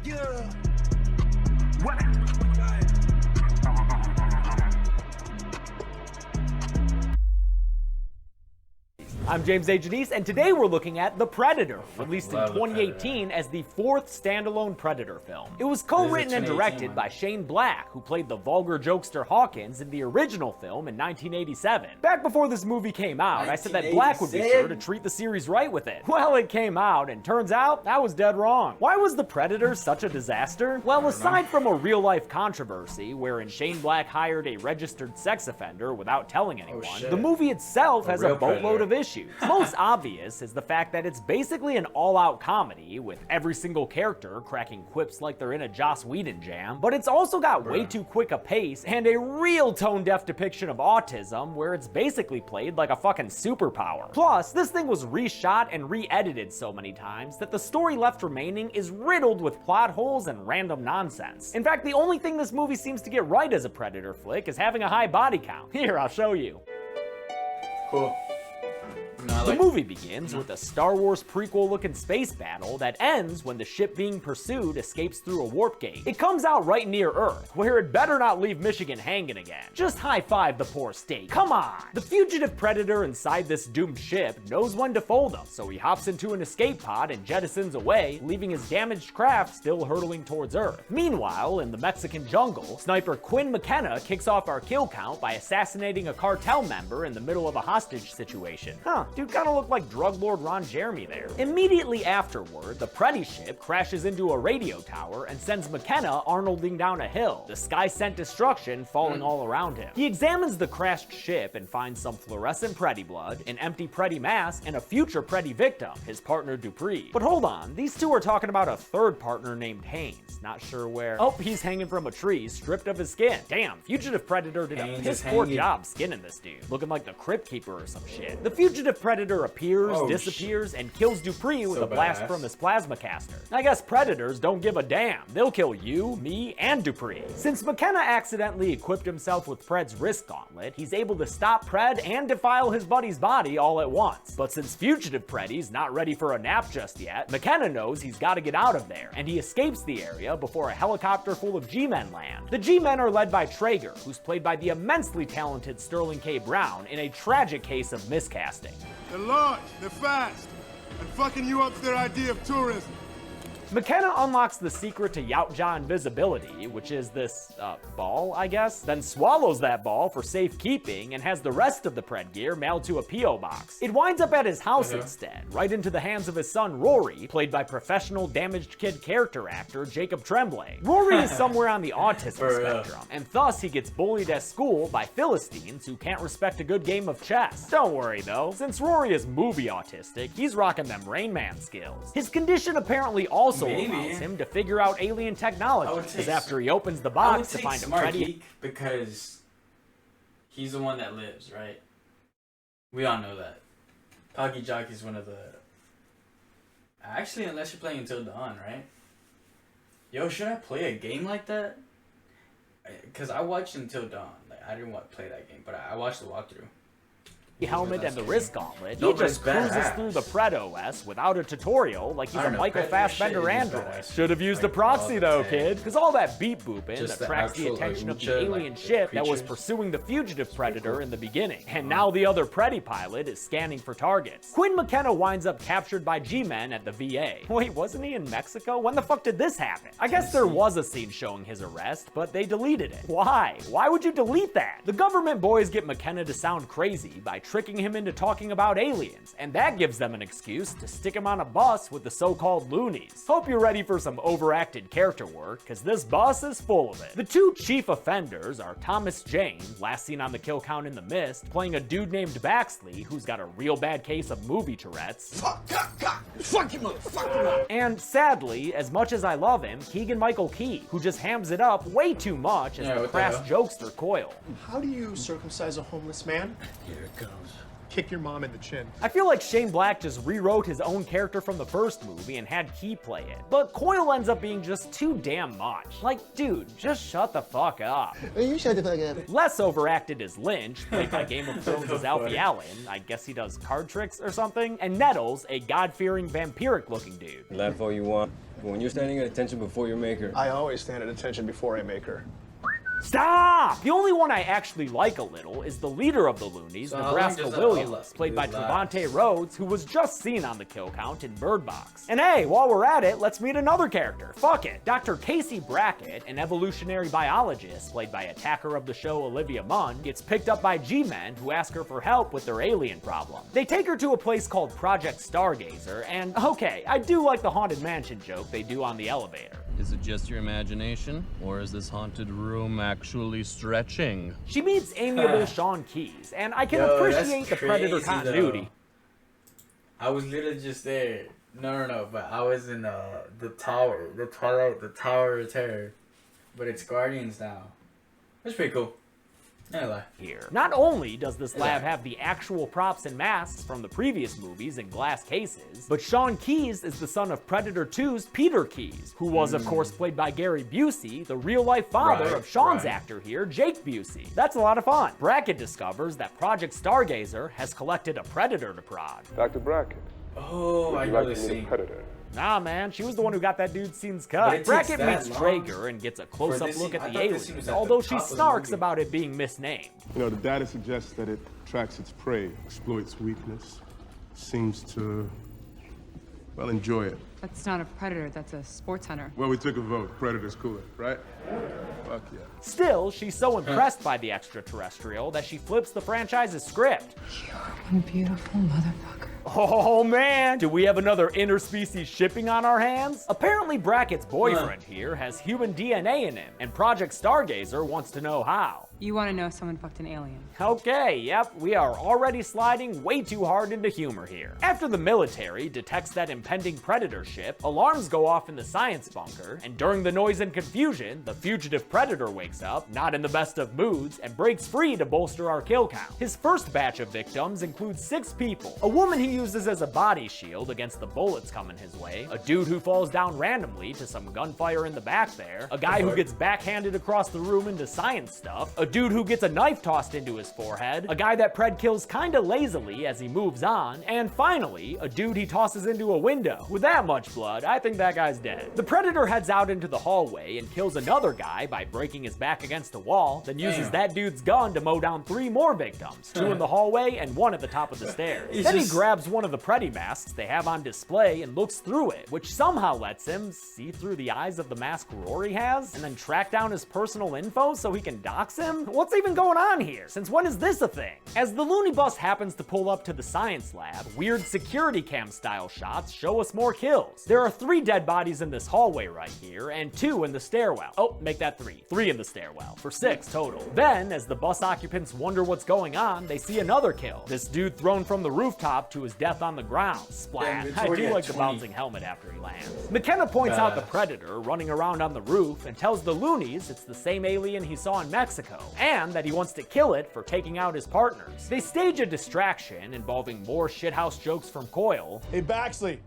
Yeah. What? I'm James A. Janice, and today we're looking at The Predator, released in 2018 as the fourth standalone Predator film. It was co-written and directed by Shane Black, who played the vulgar jokester Hawkins in the original film in 1987. Back before this movie came out, I said that Black would be sure to treat the series right with it. Well, it came out, and turns out I was dead wrong. Why was The Predator such a disaster? Well, aside from a real-life controversy wherein Shane Black hired a registered sex offender without telling anyone, the movie itself has a boatload of issues. Most obvious is the fact that it's basically an all-out comedy, with every single character cracking quips like they're in a Joss Whedon jam, but it's also got way too quick a pace and a real tone-deaf depiction of autism where it's basically played like a fucking superpower. Plus, this thing was reshot and re-edited so many times that the story left remaining is riddled with plot holes and random nonsense. In fact, the only thing this movie seems to get right as a Predator flick is having a high body count. Here, I'll show you. Cool. The movie begins with a Star Wars prequel-looking space battle that ends when the ship being pursued escapes through a warp gate. It comes out right near Earth, where it better not leave Michigan hanging again. Just high-five the poor state. Come on! The fugitive Predator inside this doomed ship knows when to fold them, so he hops into an escape pod and jettisons away, leaving his damaged craft still hurtling towards Earth. Meanwhile, in the Mexican jungle, sniper Quinn McKenna kicks off our kill count by assassinating a cartel member in the middle of a hostage situation. Dude kinda looked like drug lord Ron Jeremy there. Immediately afterward, the Preddy ship crashes into a radio tower and sends McKenna Arnolding down a hill. The sky sent destruction falling all around him. He examines the crashed ship and finds some fluorescent Preddy blood, an empty Preddy mask, and a future Preddy victim, his partner Dupree. But hold on, these two are talking about a third partner named Haynes. Not sure where. Oh, he's hanging from a tree, stripped of his skin. Damn, Fugitive Predator did a piss-poor job skinning this dude. Looking like the Crypt Keeper or some shit. The Fugitive Predator appears, disappears, and kills Dupree with a blast from his plasma caster. I guess Predators don't give a damn. They'll kill you, me, and Dupree. Since McKenna accidentally equipped himself with Pred's wrist gauntlet, he's able to stop Pred and defile his buddy's body all at once. But since Fugitive Preddy's not ready for a nap just yet, McKenna knows he's got to get out of there, and he escapes the area before a helicopter full of G-Men land. The G-Men are led by Traeger, who's played by the immensely talented Sterling K. Brown in a tragic case of miscasting. They're large, they're fast, and fucking you up their idea of tourism. McKenna unlocks the secret to Yautja invisibility, which is this, ball, I guess, then swallows that ball for safekeeping and has the rest of the Pred gear mailed to a P.O. box. It winds up at his house instead, right into the hands of his son Rory, played by professional damaged kid character actor Jacob Tremblay. Rory is somewhere on the autism spectrum, and thus he gets bullied at school by Philistines who can't respect a good game of chess. Don't worry though, since Rory is movie autistic, he's rocking them Rain Man skills. His condition apparently also allows him to figure out alien technology, because after he opens the box to find a Preddy, because he's the one that lives, right? We all know that. Pocky Jockey's one of the... Actually, unless you're playing Until Dawn, right? Yo, should I play a game like that? Because I watched Until Dawn. Like, I didn't play that game, but I watched the walkthrough. Helmet and the wrist gauntlet, he just cruises through the Pred OS without a tutorial like he's a Michael Fassbender android. Should have used a proxy though, kid, because all that beep booping attracts the attention of the alien ship that was pursuing the Fugitive Predator in the beginning, and now the other Preddy pilot is scanning for targets. Quinn McKenna winds up captured by G-Men at the VA. Wait, wasn't he in Mexico? When the fuck did this happen? I guess there was a scene showing his arrest, but they deleted it. Why? Why would you delete that? The government boys get McKenna to sound crazy by tricking him into talking about aliens, and that gives them an excuse to stick him on a bus with the so-called loonies. Hope you're ready for some overacted character work, because this bus is full of it. The two chief offenders are Thomas Jane, last seen on the kill count in The Mist, playing a dude named Baxley, who's got a real bad case of movie Tourette's. Fuck you, motherfucker! And sadly, as much as I love him, Keegan-Michael Key, who just hams it up way too much as the crass jokester Coyle. How do you circumcise a homeless man? Here it comes. Kick your mom in the chin. I feel like Shane Black just rewrote his own character from the first movie and had Key play it. But Coyle ends up being just too damn much. Like, dude, just shut the fuck up. You shut the fuck up. Less overacted is Lynch, played by Game of Thrones' Alfie Allen. I guess he does card tricks or something. And Nettles, a God-fearing vampiric-looking dude. Left all you want. When you're standing at attention before your maker. I always stand at attention before I make her. Stop! The only one I actually like a little is the leader of the Loonies, So Nebraska how long does Williams, that played by last? Trevante Rhodes, who was just seen on the kill count in Bird Box. And hey, while we're at it, let's meet another character. Fuck it. Dr. Casey Brackett, an evolutionary biologist, played by attacker of the show Olivia Munn, gets picked up by G-Men who ask her for help with their alien problem. They take her to a place called Project Stargazer, and okay, I do like the Haunted Mansion joke they do on the elevator. Is it just your imagination, or is this haunted room actually stretching? She meets amiable Sean Keys, and I can Yo, appreciate that's the Predator crazy, continuity. though. I was literally just there. No, but I was in the tower, the Tower of Terror, but it's Guardians now. That's pretty cool. No lie. Here. Not only does this lab have the actual props and masks from the previous movies in glass cases, but Sean Keys is the son of Predator 2's Peter Keys, who was of course played by Gary Busey, the real-life father Right, of Sean's right. actor here, Jake Busey. That's a lot of fun. Brackett discovers that Project Stargazer has collected a Predator to prod. Dr. Brackett, Oh, I would you know like this to meet scene. a predator? Nah, man, she was the one who got that dude's scenes But cut. it takes Brackett that meets long Traeger and gets a for close-up this look scene. at I the thought this scene aliens, was at the although she top of the snarks movie. about it being misnamed. You know, the data suggests that it tracks its prey, exploits weakness, seems to, well, enjoy it. That's not a predator, that's a sports hunter. Well, we took a vote. Predator's cooler, right? Fuck yeah. Still, she's so impressed by the extraterrestrial that she flips the franchise's script. One beautiful motherfucker. Oh man, do we have another interspecies shipping on our hands? Apparently Brackett's boyfriend here has human DNA in him, and Project Stargazer wants to know how. You want to know if someone fucked an alien. Okay, yep, we are already sliding way too hard into humor here. After the military detects that impending predator ship, alarms go off in the science bunker, and during the noise and confusion, the fugitive predator wakes up, not in the best of moods, and breaks free to bolster our kill count. His first batch of victims includes 6 people, a woman he uses as a body shield against the bullets coming his way, a dude who falls down randomly to some gunfire in the back there, a guy who gets backhanded across the room into science stuff, a dude who gets a knife tossed into his forehead, a guy that Pred kills kinda lazily as he moves on, and finally, a dude he tosses into a window. With that much blood, I think that guy's dead. The Predator heads out into the hallway and kills another guy by breaking his back against a wall, then uses Damn. that dude's gun to mow down 3 more victims, 2 in the hallway and 1 at the top of the stairs. He's Then he just- grabs one of the Preddy masks they have on display and looks through it, which somehow lets him see through the eyes of the mask Rory has, and then track down his personal info so he can dox him? What's even going on here? Since when is this a thing? As the Looney Bus happens to pull up to the science lab, weird security cam style shots show us more kills. There are 3 dead bodies in this hallway right here, and 2 in the stairwell. Oh, make that 3. 3 in the stairwell, for 6 total. Then, as the bus occupants wonder what's going on, they see another kill. This dude thrown from the rooftop to his death on the ground. Splat. Damn, it's I already do at like the 20. bouncing helmet after he lands. McKenna points out the Predator running around on the roof and tells the Loonies it's the same alien he saw in Mexico, and that he wants to kill it for taking out his partners. They stage a distraction involving more shithouse jokes from Coyle. Hey, Baxley,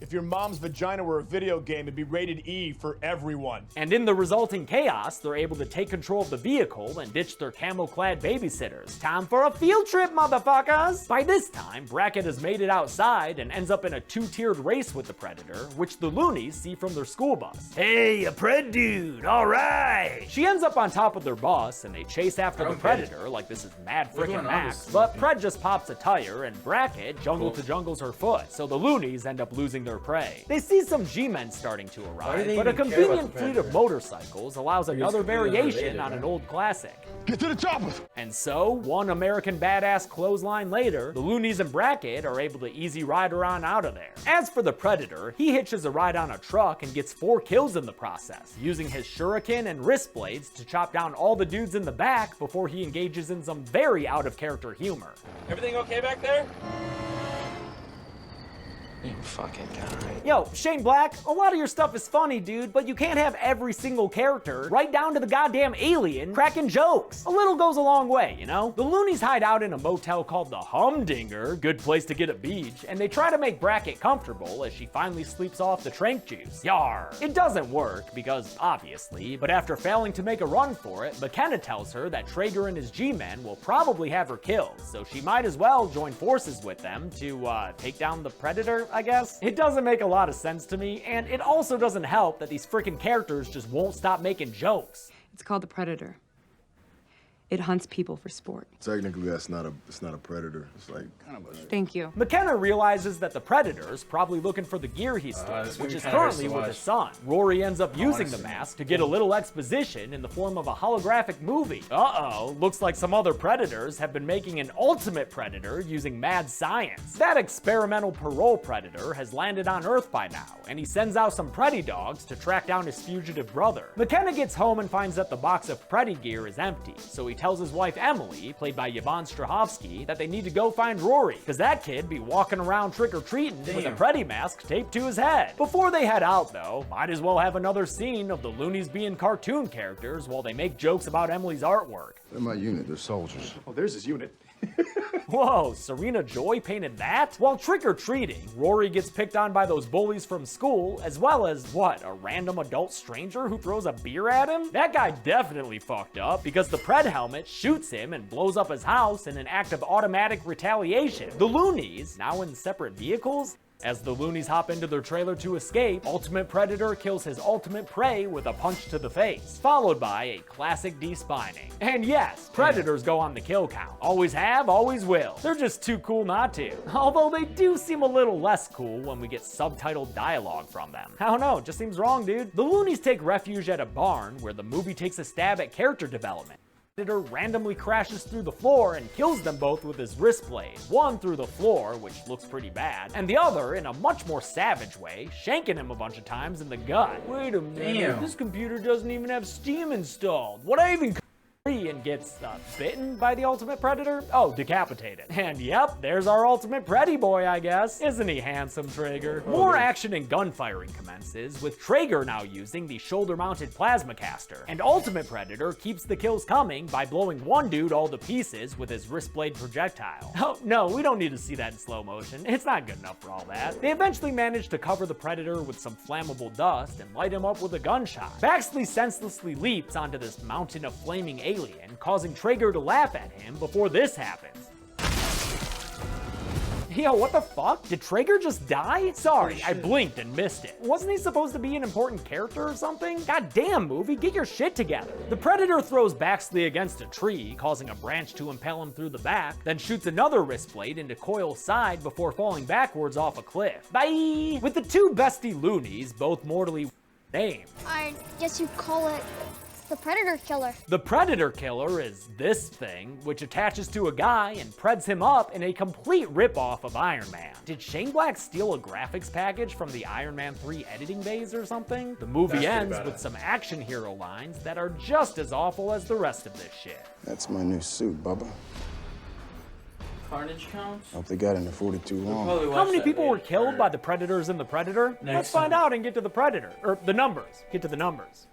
if your mom's vagina were a video game, it'd be rated E for everyone. And in the resulting chaos, they're able to take control of the vehicle and ditch their camo-clad babysitters. Time for a field trip, motherfuckers! By this time, Brackett has made it outside and ends up in a 2-tiered race with the Predator, which the Loonies see from their school bus. Hey, a Pred dude, alright! She ends up on top of their bus, and they chase after the Okay. Predator like this is Mad What's frickin' going on Max, this but movie? Pred just pops a tire, and Brackett jungle-to-jungles her foot, so the Loonies end up losing their prey. They see some G-Men starting to do arrive, they but a even care about convenient the fleet Predator? of motorcycles allows another completely variation unrelated, on an right? old classic. Get to the chopper! And so, one American badass clothesline later, the Loonies and Brackett are able to easy ride around out of there. As for the Predator, he hitches a ride on a truck and gets 4 kills in the process, using his shuriken and wrist blades to chop down all the dudes in the back before he engages in some very out-of-character humor. Everything okay back there? You fucking guy. Yo, Shane Black, a lot of your stuff is funny, dude, but you can't have every single character, right down to the goddamn alien, cracking jokes. A little goes a long way, you know? The Loonies hide out in a motel called the Humdinger, good place to get a beach, and they try to make Brackett comfortable as she finally sleeps off the trank juice. Yar. It doesn't work, because obviously, but after failing to make a run for it, McKenna tells her that Traeger and his G-Men will probably have her killed, so she might as well join forces with them to, take down the Predator? I guess. It doesn't make a lot of sense to me, and it also doesn't help that these freaking characters just won't stop making jokes. It's called the Predator. It hunts people for sport. Technically, it's not a predator. It's like kind of a... Thank you. McKenna realizes that the Predator's probably looking for the gear he stole, this which movie is kinda hurts currently to with watch. his son. Rory ends up using the honestly. mask to get a little exposition in the form of a holographic movie. Uh-oh, looks like some other Predators have been making an ultimate Predator using mad science. That experimental parole Predator has landed on Earth by now, and he sends out some Preddy dogs to track down his fugitive brother. McKenna gets home and finds that the box of Preddy gear is empty, so he tells his wife Emily, played by Yvonne Strahovski, that they need to go find Rory, because that kid be walking around trick-or-treating with a Preddy mask taped to his head. Before they head out, though, might as well have another scene of the loonies being cartoon characters while they make jokes about Emily's artwork. They're my unit. They're soldiers. Oh, there's his unit. Whoa, Serena Joy painted that? While trick-or-treating, Rory gets picked on by those bullies from school, as well as, what, a random adult stranger who throws a beer at him? That guy definitely fucked up, because the Pred helmet shoots him and blows up his house in an act of automatic retaliation. The loonies, now in separate vehicles, as the loonies hop into their trailer to escape, Ultimate Predator kills his ultimate prey with a punch to the face, followed by a classic despining. And yes, Predators go on the kill count. Always have, always will. They're just too cool not to. Although they do seem a little less cool when we get subtitled dialogue from them. I don't know, it just seems wrong, dude. The loonies take refuge at a barn where the movie takes a stab at character development. Predator randomly crashes through the floor and kills them both with his wrist blade. One through the floor, which looks pretty bad, and the other in a much more savage way, shanking him a bunch of times in the gut. Wait a minute, Damn. this computer doesn't even have Steam installed. What I even and gets bitten by the Ultimate Predator? Oh, decapitated. And yep, there's our Ultimate Preddy boy, I guess. Isn't he handsome, Traeger? More action and gunfiring commences, with Traeger now using the shoulder-mounted plasma caster. And Ultimate Predator keeps the kills coming by blowing one dude all to pieces with his wrist blade projectile. Oh, no, we don't need to see that in slow motion. It's not good enough for all that. They eventually manage to cover the Predator with some flammable dust and light him up with a gunshot. Baxley senselessly leaps onto this mountain of flaming alien, causing Traeger to laugh at him before this happens. Yo, what the fuck? Did Traeger just die? Sorry, I blinked and missed it. Wasn't he supposed to be an important character or something? God damn, movie, get your shit together. The Predator throws Baxley against a tree, causing a branch to impale him through the back, then shoots another wrist blade into Coyle's side before falling backwards off a cliff. Bye! With the two bestie loonies, both mortally named. I guess you'd call it the Predator Killer. The Predator Killer is this thing, which attaches to a guy and preds him up in a complete ripoff of Iron Man. Did Shane Black steal a graphics package from the Iron Man 3 editing bays or something? The movie That's pretty ends bad. with some action hero lines that are just as awful as the rest of this shit. That's my new suit, Bubba. Carnage counts? Hope they got it in 42 long. Probably How watch many that people were later. killed by the Predators in The Predator? Let's Next find time. out and get to the Predator. Or the numbers. Get to the numbers.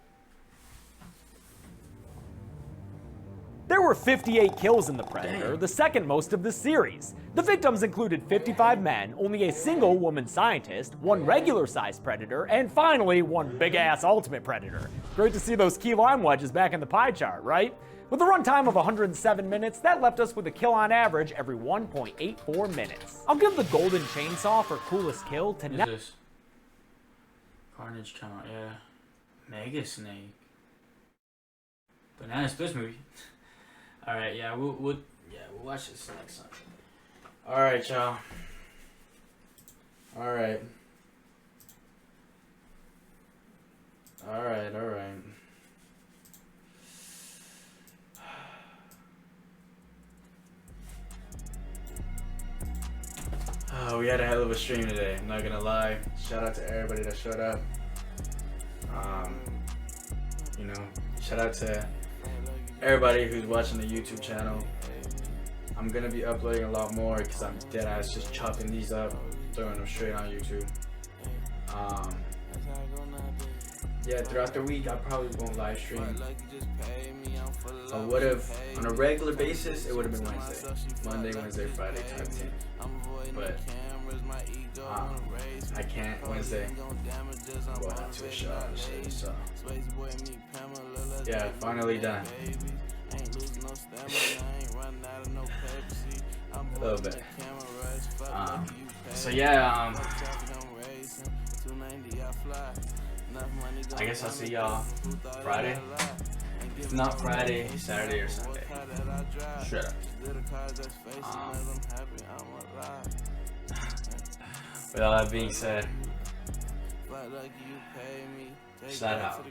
There were 58 kills in The Predator, the second most of the series. The victims included 55 men, only a single woman scientist, one regular-sized Predator, and finally, one big-ass Ultimate Predator. Great to see those key lime wedges back in the pie chart, right? With a runtime of 107 minutes, that left us with a kill on average every 1.84 minutes. I'll give the Golden Chainsaw for coolest kill to What is this? Carnage count, yeah. Mega Snake. Banana Splits movie. Alright, yeah, we'll watch this next time. Alright, y'all. Alright. Alright. Oh, we had a hell of a stream today, I'm not gonna lie. Shout out to everybody that showed up. You know, shout out to everybody who's watching the YouTube channel. I'm gonna be uploading a lot more because I'm dead ass just chopping these up, throwing them straight on YouTube. Yeah, throughout the week I probably won't live stream. I would have, on a regular basis, it would have been Wednesday. Monday, Wednesday, Friday, type 10. But I can't Wednesday. I'm going out to a show and shit, so yeah, finally done. A little bit. So yeah, I guess I'll see y'all Friday. If not Friday, Saturday or Sunday. Shut up. With all that being said, SLATT out.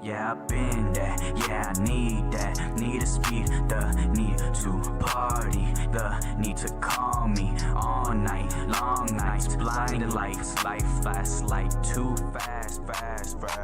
Yeah, I've been there, yeah, I need that. Need to speed, the need to party, the need to call me all night, long nights, blinded lights, life fast like too fast, fast.